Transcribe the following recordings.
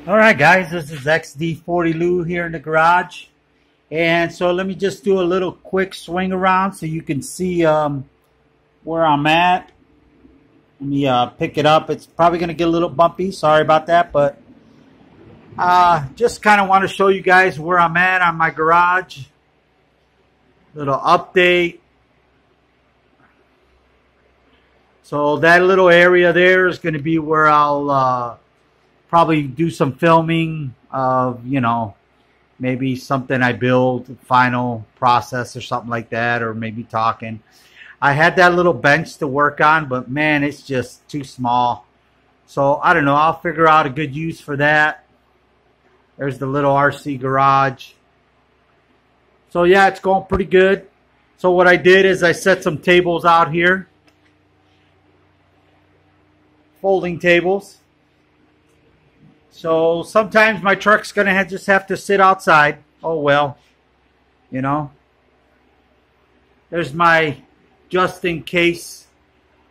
Alright guys, this is XD40 Lou here in the garage. And so let me just do a little quick swing around so you can see where I'm at. Let me pick it up. It's probably going to get a little bumpy. Sorry about that, but just kind of want to show you guys where I'm at on my garage. Little update. So that little area there is going to be where I'll probably do some filming of, you know, maybe something I build, final process or something like that, or maybe talking. I had that little bench to work on, but man, it's just too small. So I don't know, I'll figure out a good use for that. There's the little RC garage. So yeah, it's going pretty good. So what I did is I set some tables out here. Folding tables. So sometimes my truck's going to just have to sit outside. Oh well, you know. There's my just in case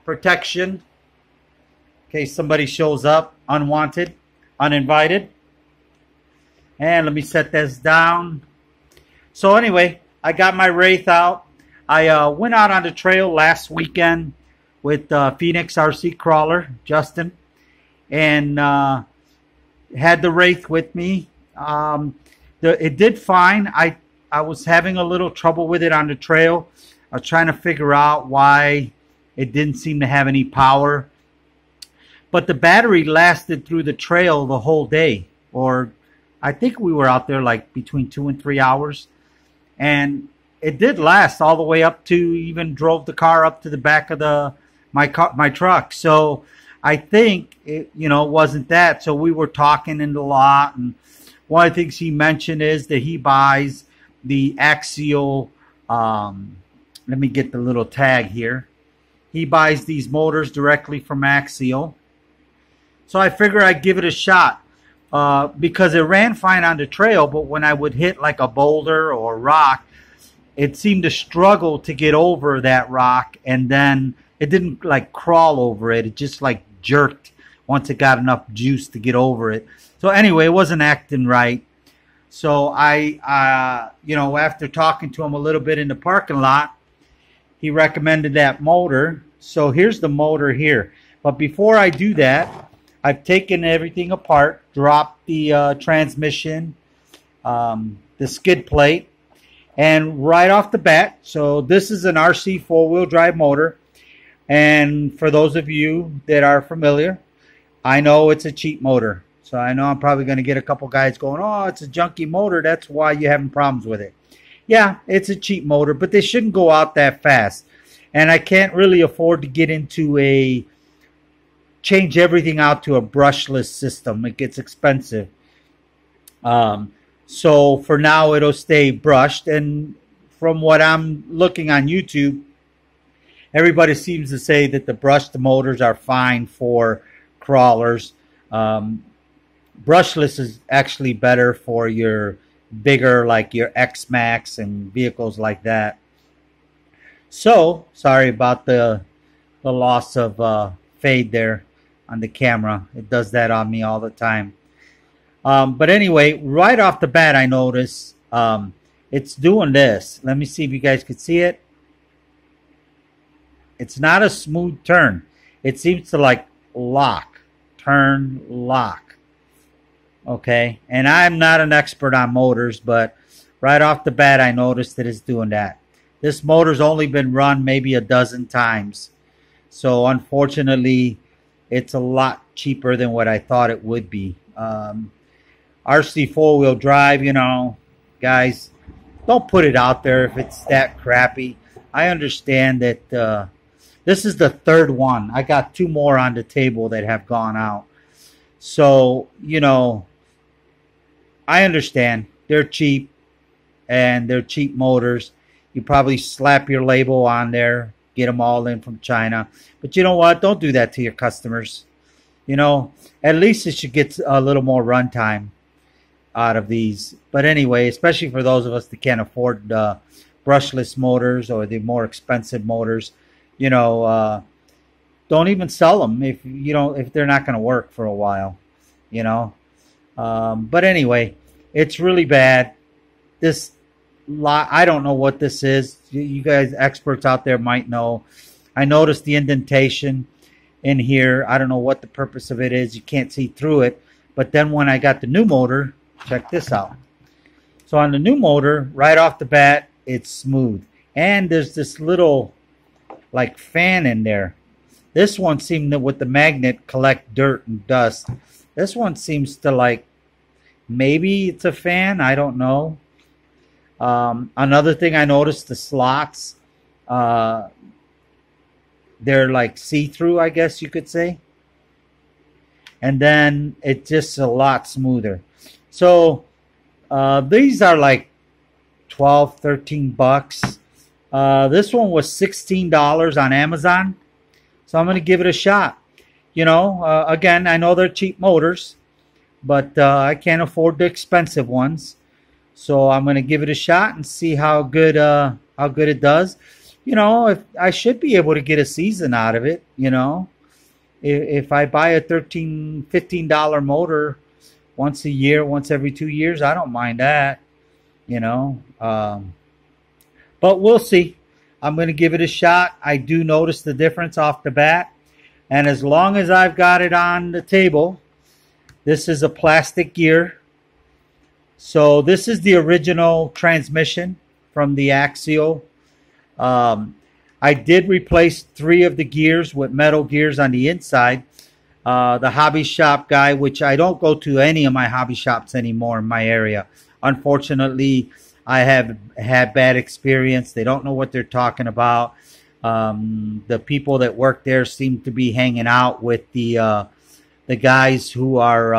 protection. In case somebody shows up unwanted, uninvited. And let me set this down. So anyway, I got my Wraith out. I went out on the trail last weekend with Phoenix RC Crawler, Justin. And had the Wraith with me. It did fine. I was having a little trouble with it on the trail. I was trying to figure out why it didn't seem to have any power. But the battery lasted through the trail the whole day. Or I think we were out there like between 2 and 3 hours. And it did last all the way up to, even drove the car up to the back of my truck. So I think it, you know, wasn't that. So we were talking in the lot, and one of the things he mentioned is that he buys the Axial. Let me get the little tag here. He buys these motors directly from Axial. So I figured I'd give it a shot because it ran fine on the trail, but when I would hit like a boulder or a rock, it seemed to struggle to get over that rock, and then it didn't like crawl over it. It just like jerked once it got enough juice to get over it. So anyway, it wasn't acting right. So I, you know, after talking to him a little bit in the parking lot, he recommended that motor. So here's the motor here. But before I do that, I've taken everything apart, dropped the transmission, the skid plate, and right off the bat, so this is an RC four-wheel drive motor. And for those of you that are familiar, I know it's a cheap motor. So I know I'm probably going to get a couple guys going, oh, it's a junky motor. That's why you're having problems with it. Yeah, it's a cheap motor, but they shouldn't go out that fast. And I can't really afford to get into change everything out to a brushless system. It gets expensive. So for now, it'll stay brushed. And from what I'm looking on YouTube, everybody seems to say that the brushed motors are fine for crawlers. Brushless is actually better for your bigger, like your X-Max and vehicles like that. So, sorry about the loss of fade there on the camera. It does that on me all the time. But anyway, right off the bat, I notice it's doing this. Let me see if you guys can see it. It's not a smooth turn. It seems to like lock, turn, lock. Okay. And I'm not an expert on motors, but right off the bat, I noticed that it's doing that. This motor's only been run maybe a dozen times. So unfortunately, it's a lot cheaper than what I thought it would be. RC four-wheel drive, you know, guys, don't put it out there if it's that crappy. I understand that this is the third one. I got 2 more on the table that have gone out. So, you know, I understand. They're cheap, and they're cheap motors. You probably slap your label on there, get them all in from China. But you know what? Don't do that to your customers. You know, at least it should get a little more runtime out of these. But anyway, especially for those of us that can't afford brushless motors or the more expensive motors, you know, don't even sell them if they're not going to work for a while, you know. But anyway, it's really bad. This lot, I don't know what this is. You guys, experts out there, might know. I noticed the indentation in here. I don't know what the purpose of it is. You can't see through it. But then when I got the new motor, check this out. So on the new motor, right off the bat, it's smooth. And there's this little like fan in there. This one seemed to, with the magnet, collect dirt and dust. This one seems to like, maybe it's a fan. I don't know. Another thing I noticed, the slots, they're like see-through, I guess you could say. And then it's just a lot smoother. So these are like 12, 13 bucks. This one was $16 on Amazon. So I'm going to give it a shot. You know, again, I know they're cheap motors, but I can't afford the expensive ones. So I'm going to give it a shot and see how good it does. You know, if I should be able to get a season out of it, you know. If I buy a $13, $15 motor once a year, once every 2 years, I don't mind that, you know. But we'll see. I'm going to give it a shot. I do notice the difference off the bat. And as long as I've got it on the table, this is a plastic gear. So this is the original transmission from the Axial. I did replace 3 of the gears with metal gears on the inside. The hobby shop guy, which I don't go to any of my hobby shops anymore in my area. Unfortunately, I have had bad experience. They don't know what they're talking about. The people that work there seem to be hanging out with the guys who are,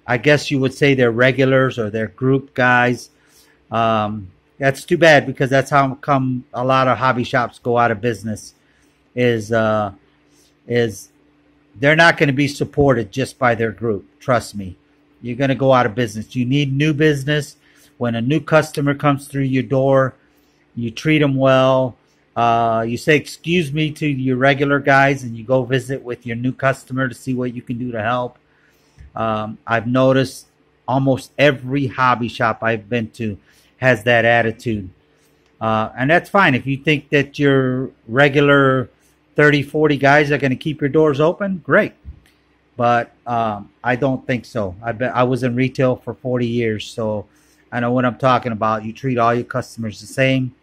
I guess you would say they're regulars or they're group guys. That's too bad, because that's how come a lot of hobby shops go out of business. Is they're not going to be supported just by their group. Trust me, you're going to go out of business. You need new business. When a new customer comes through your door, you treat them well. You say, excuse me, to your regular guys, and you go visit with your new customer to see what you can do to help. I've noticed almost every hobby shop I've been to has that attitude. And that's fine. If you think that your regular 30, 40 guys are going to keep your doors open, great. But I don't think so. I was in retail for 40 years, so I know what I'm talking about. You treat all your customers the same,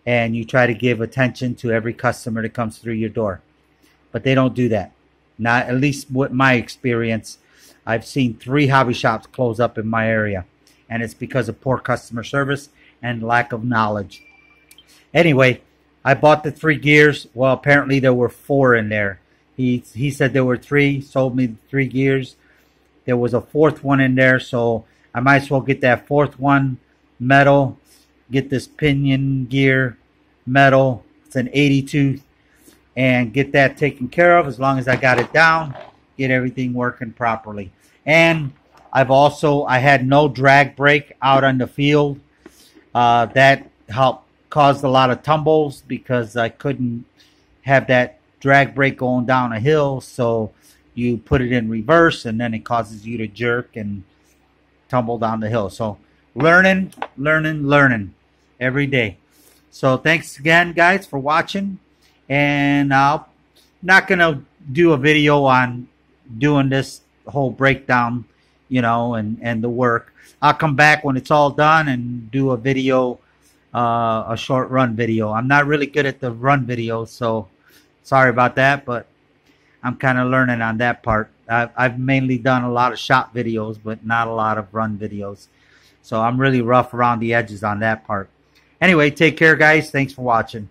and you try to give attention to every customer that comes through your door. But they don't do that. Not, at least with my experience. I've seen 3 hobby shops close up in my area, and it's because of poor customer service and lack of knowledge. Anyway, I bought the 3 gears. Well, apparently there were 4 in there. He said there were 3, sold me 3 gears. There was a 4th one in there, so I might as well get that 4th one metal, get this pinion gear metal. It's an 82, and get that taken care of. As long as I got it down, get everything working properly. And I had no drag brake out on the field. That helped caused a lot of tumbles because I couldn't have that drag brake going down a hill. So you put it in reverse, and then it causes you to jerk and tumble down the hill. So learning every day. So thanks again, guys, for watching. And I'm not going to do a video on doing this whole breakdown, you know, and the work. I'll come back when it's all done and do a video, a short run video. I'm not really good at the run videos, so sorry about that, but I'm kind of learning on that part. I've mainly done a lot of shop videos, but not a lot of run videos. So I'm really rough around the edges on that part. Anyway, take care, guys. Thanks for watching.